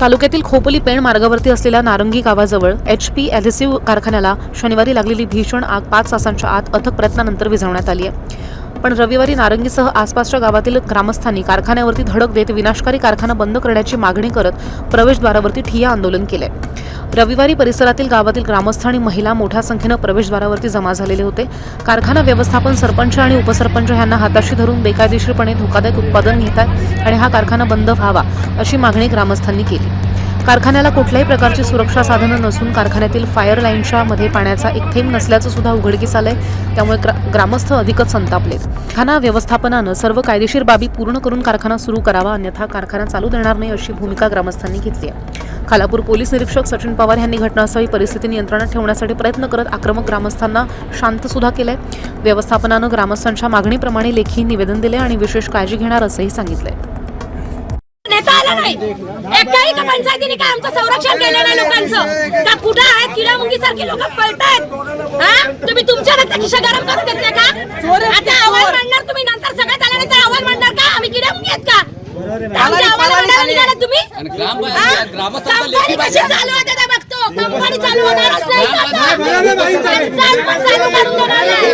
तालुक्यातील खोपोली पेण मार्गावरती असलेल्या नारंगी गावाजवळ HP ॲडेसिव्ह कारखान्याला शनिवारी लागलेली भीषण आग 5 तासांच्या आत अथक प्रयत्नानंतर विझवण्यात आली आहे. पण रविवारी नारंगीसह आसपासच्या गावातील ग्रामस्थांनी कारखान्यावरती धडक देत विनाशकारी कारखाना बंद करण्याची मागणी करत प्रवेशद्वारावरती ठिय्या आंदोलन केले. रविवारी परिसरातील गावातील ग्रामस्थ आणि महिला मोठ्या संख्येनं प्रवेशद्वारावरती जमा झालेले होते. कारखाना व्यवस्थापन, सरपंच आणि उपसरपंच यांना हाताशी धरून बेकायदेशीरपणे धोकादायक उत्पादन घेतात आणि हा कारखाना बंद व्हावा अशी मागणी ग्रामस्थांनी केली. कारखान्याला कुठल्याही प्रकारची सुरक्षा साधनं नसून कारखान्यातील फायर लाईनच्या मध्ये पाण्याचा एक थेंब नसल्याचं सुद्धा उघडकीस आलंय. त्यामुळे ग्रामस्थ अधिकच संतापलेत. कारखाना व्यवस्थापनानं सर्व कायदेशीर बाबी पूर्ण करून कारखाना सुरू करावा, अन्यथा कारखाना चालू देणार नाही अशी भूमिका ग्रामस्थांनी घेतली आहे. खालापूर पोलीस निरीक्षक सचिन पवार यांनी घटनास्थळी परिस्थिती नियंत्रणात ठेवण्यासाठी प्रयत्न करत आक्रमक ग्रामस्थांना शांत सुद्धा केलंय. व्यवस्थापनानं ग्रामस्थांच्या मागणीप्रमाणे लेखी निवेदन दिले आणि विशेष काळजी घेणार असंही सांगितलंय. नेता आला नाही, एकाही का पंचायतीने काय आमचं संरक्षण केलं नाही लोकांचं. का कुठं आहेत किडामुंगी सारखी लोक पळतायत. तुम्ही तुमच्या रक्ता खिशा गरम करून घेतले का? आता आवाज मांडणार तुम्ही, नंतर सगळ्यात आल्यानंतर आवाज मांडणार का? आम्ही किडामुंगी आहेत का? आमच्या आवाज मांडायला निघाला तुम्ही? कंपनी कशी चालू होते ते बघतो. कंपनी चालू होणारच नाही. चालू करून देणार नाही.